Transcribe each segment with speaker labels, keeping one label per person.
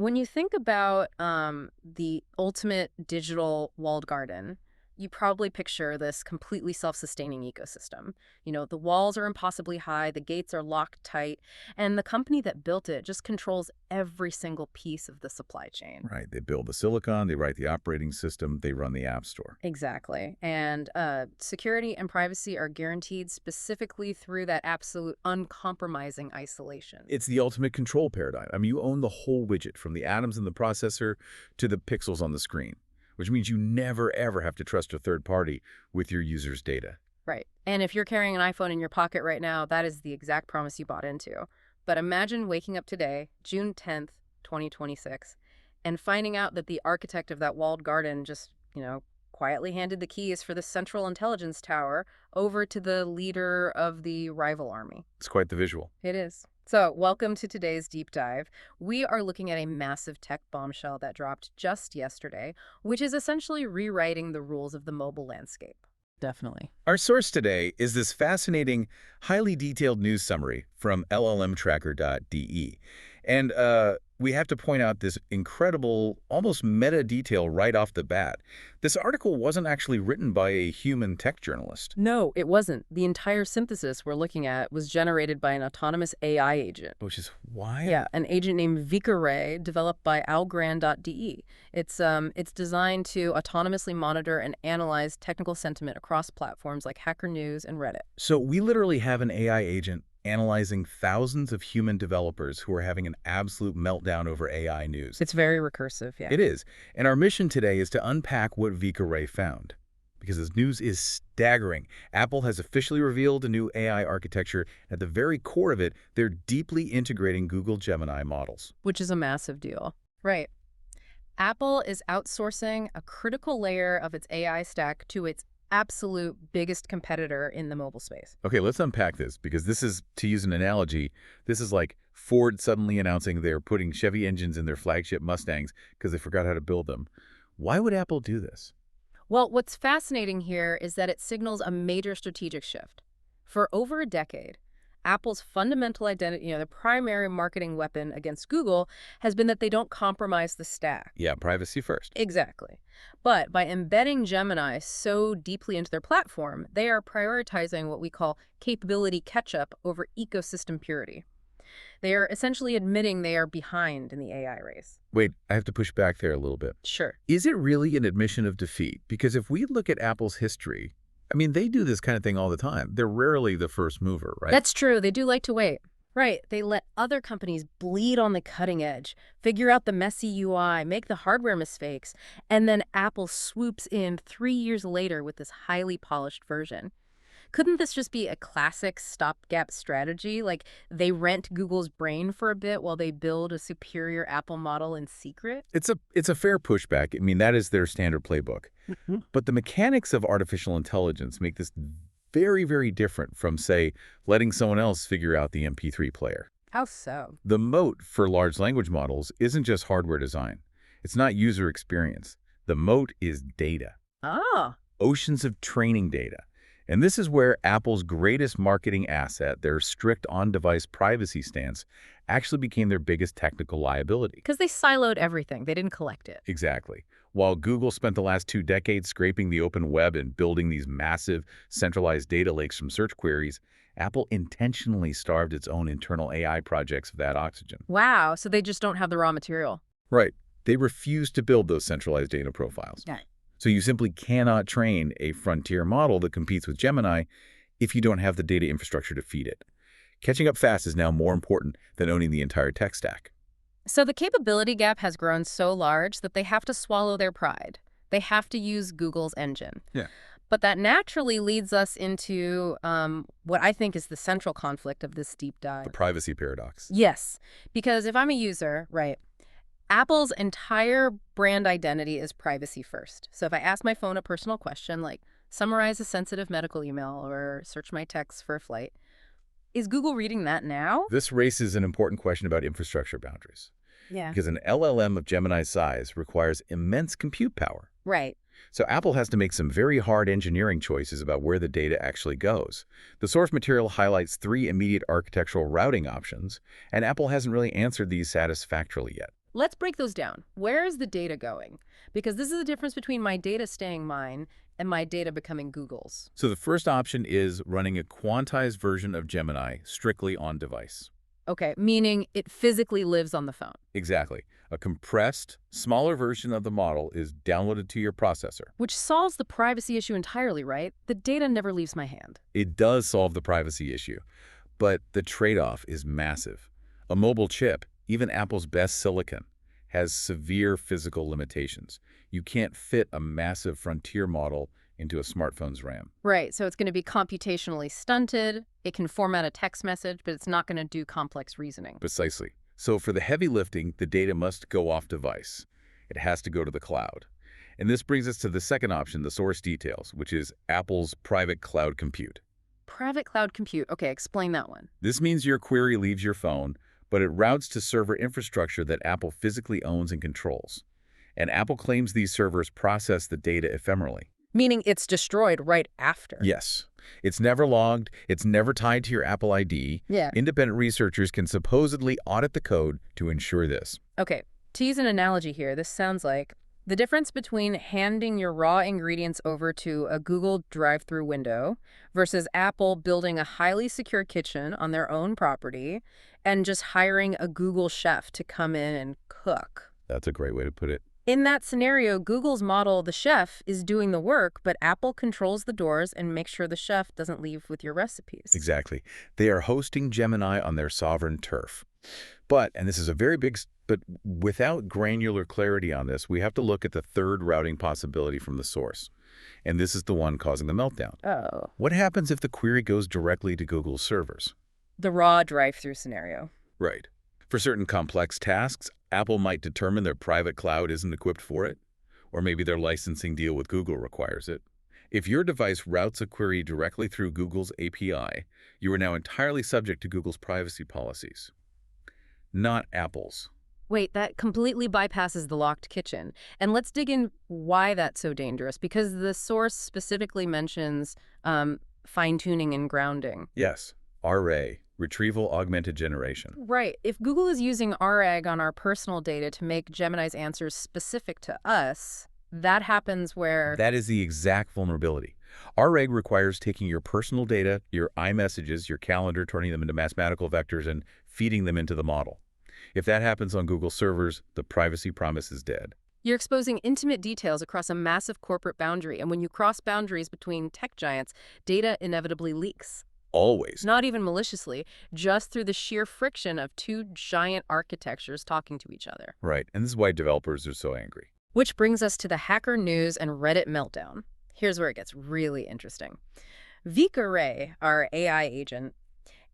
Speaker 1: When you think about the ultimate digital walled garden, you probably picture this completely self-sustaining ecosystem. The walls are impossibly high, the gates are locked tight, and the company that built it just controls every single piece of the supply chain.
Speaker 2: Right. They build the silicon, they write the operating system, they run the app store.
Speaker 1: Exactly. And security and privacy are guaranteed specifically through that absolute uncompromising isolation.
Speaker 2: It's the ultimate control paradigm. I mean, you own the whole widget, from the atoms in the processor to the pixels on the screen, which means you never, ever have to trust a third party with your user's data.
Speaker 1: Right. And if you're carrying an iPhone in your pocket right now, that is the exact promise you bought into. But imagine waking up today, June 10th, 2026, and finding out that the architect of that walled garden just, quietly handed the keys for the central intelligence tower over to the leader of the rival army.
Speaker 2: It's quite the visual.
Speaker 1: It is. So, welcome to today's deep dive. We are looking at a massive tech bombshell that dropped just yesterday, which is essentially rewriting the rules of the mobile landscape. Definitely.
Speaker 2: Our source today is this fascinating, highly detailed news summary from llmtracker.de. And we have to point out this incredible, almost meta detail right off the bat. This article wasn't actually written by a human tech journalist.
Speaker 1: No, it wasn't. The entire synthesis we're looking at was generated by an autonomous AI agent.
Speaker 2: Which is why?
Speaker 1: Yeah, an agent named Vika Ray, developed by algran.de. It's designed to autonomously monitor and analyze technical sentiment across platforms like Hacker News and Reddit.
Speaker 2: So we literally have an AI agent analyzing thousands of human developers who are having an absolute meltdown over AI news.
Speaker 1: It's very recursive, yeah.
Speaker 2: It is. And our mission today is to unpack what Vika Ray found. Because this news is staggering. Apple has officially revealed a new AI architecture. At the very core of it, they're deeply integrating Google Gemini models.
Speaker 1: Which is a massive deal. Right. Apple is outsourcing a critical layer of its AI stack to its absolute biggest competitor in the mobile space.
Speaker 2: Okay, let's unpack this, because this is, to use an analogy, this is like Ford suddenly announcing they're putting Chevy engines in their flagship Mustangs because they forgot how to build them. Why would Apple do this?
Speaker 1: Well, what's fascinating here is that it signals a major strategic shift. For over a decade, Apple's fundamental identity, the primary marketing weapon against Google, has been that they don't compromise the stack.
Speaker 2: Yeah, privacy first.
Speaker 1: Exactly. But by embedding Gemini so deeply into their platform, they are prioritizing what we call capability catch-up over ecosystem purity. They are essentially admitting they are behind in the AI race.
Speaker 2: Wait, I have to push back there a little bit.
Speaker 1: Sure.
Speaker 2: Is it really an admission of defeat? Because if we look at Apple's history, I mean, they do this kind of thing all the time. They're rarely the first mover, right?
Speaker 1: That's true. They do like to wait. Right. They let other companies bleed on the cutting edge, figure out the messy UI, make the hardware mistakes, and then Apple swoops in 3 years later with this highly polished version. Couldn't this just be a classic stopgap strategy? Like they rent Google's brain for a bit while they build a superior Apple model in secret?
Speaker 2: It's a fair pushback. I mean, that is their standard playbook. But the mechanics of artificial intelligence make this very, very different from, say, letting someone else figure out the MP3 player.
Speaker 1: How so?
Speaker 2: The moat for large language models isn't just hardware design. It's not user experience. The moat is data.
Speaker 1: Ah.
Speaker 2: Oceans of training data. And this is where Apple's greatest marketing asset, their strict on-device privacy stance, actually became their biggest technical liability.
Speaker 1: Because they siloed everything. They didn't collect it.
Speaker 2: Exactly. While Google spent the last 2 decades scraping the open web and building these massive centralized data lakes from search queries, Apple intentionally starved its own internal AI projects of that oxygen.
Speaker 1: Wow. So they just don't have the raw material.
Speaker 2: Right. They refused to build those centralized data profiles.
Speaker 1: Yeah.
Speaker 2: So you simply cannot train a frontier model that competes with Gemini if you don't have the data infrastructure to feed it. Catching up fast is now more important than owning the entire tech stack.
Speaker 1: So the capability gap has grown so large that they have to swallow their pride. They have to use Google's engine.
Speaker 2: Yeah.
Speaker 1: But that naturally leads us into what I think is the central conflict of this deep dive.
Speaker 2: The privacy paradox.
Speaker 1: Yes, because if I'm a user, right, Apple's entire brand identity is privacy first. So if I ask my phone a personal question like summarize a sensitive medical email or search my text for a flight, is Google reading that now?
Speaker 2: This raises an important question about infrastructure boundaries.
Speaker 1: Yeah.
Speaker 2: Because an LLM of Gemini's size requires immense compute power.
Speaker 1: Right.
Speaker 2: So Apple has to make some very hard engineering choices about where the data actually goes. The source material highlights 3 immediate architectural routing options, and Apple hasn't really answered these satisfactorily yet.
Speaker 1: Let's break those down. Where is the data going? Because this is the difference between my data staying mine and my data becoming Google's.
Speaker 2: So the first option is running a quantized version of Gemini strictly on device.
Speaker 1: Okay, meaning it physically lives on the phone.
Speaker 2: Exactly. A compressed, smaller version of the model is downloaded to your processor.
Speaker 1: Which solves the privacy issue entirely, right? The data never leaves my hand.
Speaker 2: It does solve the privacy issue, but the trade-off is massive. A mobile chip, even Apple's best silicon, has severe physical limitations. You can't fit a massive frontier model into a smartphone's RAM.
Speaker 1: Right, so it's going to be computationally stunted. It can format a text message, but it's not going to do complex reasoning.
Speaker 2: Precisely. So for the heavy lifting, the data must go off device. It has to go to the cloud. And this brings us to the second option, the source details, which is Apple's private cloud compute.
Speaker 1: Private cloud compute. Okay, explain that one.
Speaker 2: This means your query leaves your phone, but it routes to server infrastructure that Apple physically owns and controls. And Apple claims these servers process the data ephemerally.
Speaker 1: Meaning it's destroyed right after.
Speaker 2: Yes. It's never logged. It's never tied to your Apple ID.
Speaker 1: Yeah.
Speaker 2: Independent researchers can supposedly audit the code to ensure this.
Speaker 1: Okay, to use an analogy here, this sounds like the difference between handing your raw ingredients over to a Google drive-through window versus Apple building a highly secure kitchen on their own property and just hiring a Google chef to come in and cook.
Speaker 2: That's a great way to put it.
Speaker 1: In that scenario, Google's model, the chef, is doing the work, but Apple controls the doors and makes sure the chef doesn't leave with your recipes.
Speaker 2: Exactly. They are hosting Gemini on their sovereign turf. But, and this is a very big, but without granular clarity on this, we have to look at the third routing possibility from the source. And this is the one causing the meltdown.
Speaker 1: Oh.
Speaker 2: What happens if the query goes directly to Google's servers?
Speaker 1: The raw drive-through scenario.
Speaker 2: Right. For certain complex tasks, Apple might determine their private cloud isn't equipped for it, or maybe their licensing deal with Google requires it. If your device routes a query directly through Google's API, you are now entirely subject to Google's privacy policies, not Apple's.
Speaker 1: Wait, that completely bypasses the locked kitchen. And let's dig in why that's so dangerous, because the source specifically mentions fine-tuning and grounding.
Speaker 2: Yes, RA, Retrieval Augmented Generation.
Speaker 1: Right. If Google is using RAG on our personal data to make Gemini's answers specific to us, that happens where...
Speaker 2: That is the exact vulnerability. RAG requires taking your personal data, your iMessages, your calendar, turning them into mathematical vectors, and feeding them into the model. If that happens on Google servers, the privacy promise is dead.
Speaker 1: You're exposing intimate details across a massive corporate boundary, and when you cross boundaries between tech giants, data inevitably leaks.
Speaker 2: Always.
Speaker 1: Not even maliciously, just through the sheer friction of two giant architectures talking to each other.
Speaker 2: Right, and this is why developers are so angry.
Speaker 1: Which brings us to the hacker news and Reddit meltdown. Here's where it gets really interesting. Vika Ray, our AI agent,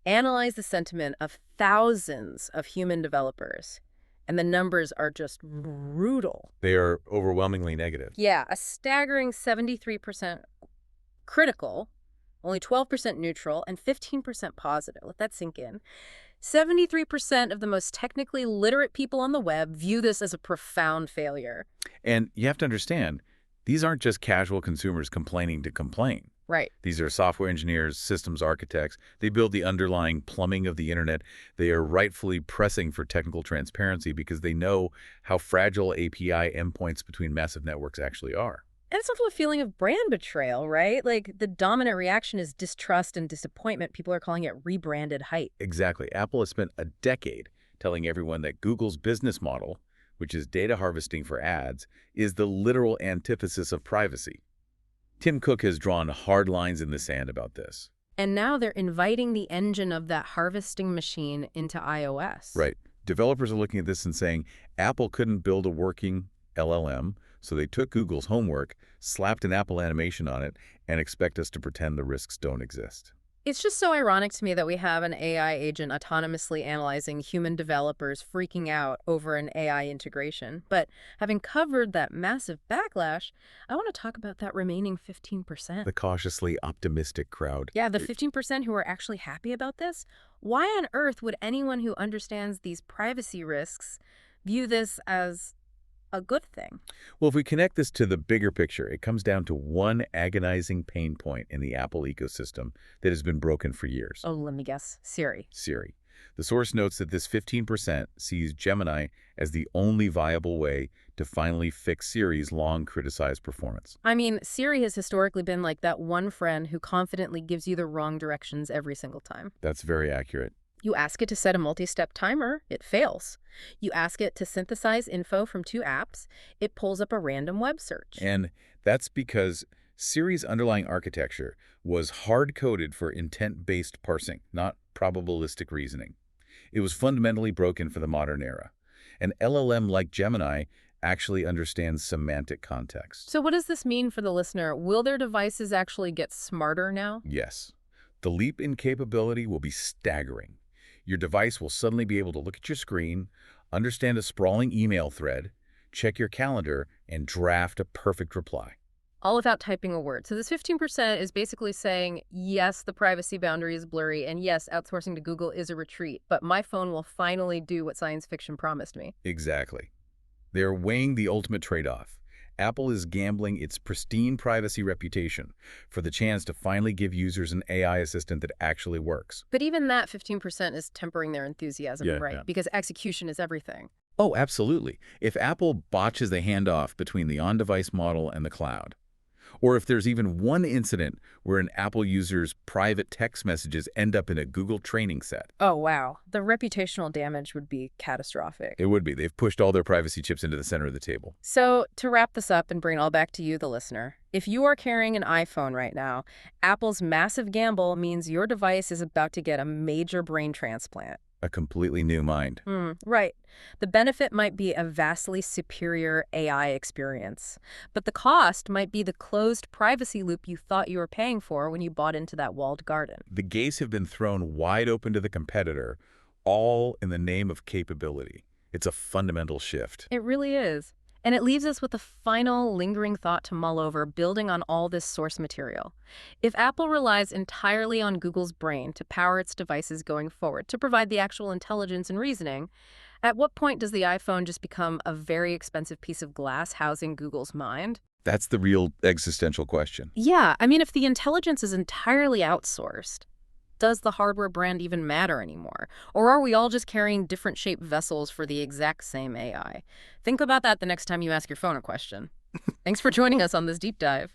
Speaker 1: analyzed the sentiment of thousands of human developers, and the numbers are just brutal.
Speaker 2: They are overwhelmingly negative.
Speaker 1: Yeah, a staggering 73% critical, only 12% neutral, and 15% positive. Let that sink in. 73% of the most technically literate people on the web view this as a profound failure.
Speaker 2: And you have to understand, these aren't just casual consumers complaining to complain.
Speaker 1: Right.
Speaker 2: These are software engineers, systems architects. They build the underlying plumbing of the internet. They are rightfully pressing for technical transparency because they know how fragile API endpoints between massive networks actually are.
Speaker 1: And it's also a feeling of brand betrayal, right? Like the dominant reaction is distrust and disappointment. People are calling it rebranded hype.
Speaker 2: Exactly. Apple has spent a decade telling everyone that Google's business model, which is data harvesting for ads, is the literal antithesis of privacy. Tim Cook has drawn hard lines in the sand about this.
Speaker 1: And now they're inviting the engine of that harvesting machine into iOS.
Speaker 2: Right. Developers are looking at this and saying, Apple couldn't build a working LLM, so they took Google's homework, slapped an Apple animation on it, and expect us to pretend the risks don't exist.
Speaker 1: It's just so ironic to me that we have an AI agent autonomously analyzing human developers freaking out over an AI integration. But having covered that massive backlash, I want to talk about that remaining 15%.
Speaker 2: The cautiously optimistic crowd.
Speaker 1: Yeah, the 15% who are actually happy about this. Why on earth would anyone who understands these privacy risks view this as a good thing?
Speaker 2: Well, if we connect this to the bigger picture, it comes down to one agonizing pain point in the Apple ecosystem that has been broken for years.
Speaker 1: Oh, let me guess. Siri.
Speaker 2: Siri. The source notes that this 15% sees Gemini as the only viable way to finally fix Siri's long criticized performance.
Speaker 1: I mean, Siri has historically been like that one friend who confidently gives you the wrong directions every single time.
Speaker 2: That's very accurate.
Speaker 1: You ask it to set a multi-step timer, it fails. You ask it to synthesize info from two apps, it pulls up a random web search.
Speaker 2: And that's because Siri's underlying architecture was hard-coded for intent-based parsing, not probabilistic reasoning. It was fundamentally broken for the modern era. An LLM like Gemini actually understands semantic context.
Speaker 1: So what does this mean for the listener? Will their devices actually get smarter now?
Speaker 2: Yes. The leap in capability will be staggering. Your device will suddenly be able to look at your screen, understand a sprawling email thread, check your calendar, and draft a perfect reply.
Speaker 1: All without typing a word. So this 15% is basically saying, yes, the privacy boundary is blurry, and yes, outsourcing to Google is a retreat, but my phone will finally do what science fiction promised me.
Speaker 2: Exactly. They're weighing the ultimate trade-off. Apple is gambling its pristine privacy reputation for the chance to finally give users an AI assistant that actually works.
Speaker 1: But even that 15% is tempering their enthusiasm, right?
Speaker 2: Yeah.
Speaker 1: Because execution is everything.
Speaker 2: Oh, absolutely. If Apple botches the handoff between the on-device model and the cloud, or if there's even one incident where an Apple user's private text messages end up in a Google training set.
Speaker 1: Oh, wow. The reputational damage would be catastrophic.
Speaker 2: It would be. They've pushed all their privacy chips into the center of the table.
Speaker 1: So to wrap this up and bring it all back to you, the listener, if you are carrying an iPhone right now, Apple's massive gamble means your device is about to get a major brain transplant.
Speaker 2: A completely new mind.
Speaker 1: Right. The benefit might be a vastly superior AI experience, but the cost might be the closed privacy loop you thought you were paying for when you bought into that walled garden.
Speaker 2: The gates have been thrown wide open to the competitor, all in the name of capability. It's a fundamental shift.
Speaker 1: It really is. And it leaves us with a final lingering thought to mull over, building on all this source material. If Apple relies entirely on Google's brain to power its devices going forward, to provide the actual intelligence and reasoning, at what point does the iPhone just become a very expensive piece of glass housing Google's mind?
Speaker 2: That's the real existential question.
Speaker 1: Yeah, I mean, if the intelligence is entirely outsourced, does the hardware brand even matter anymore? Or are we all just carrying different shaped vessels for the exact same AI? Think about that the next time you ask your phone a question. Thanks for joining us on this deep dive.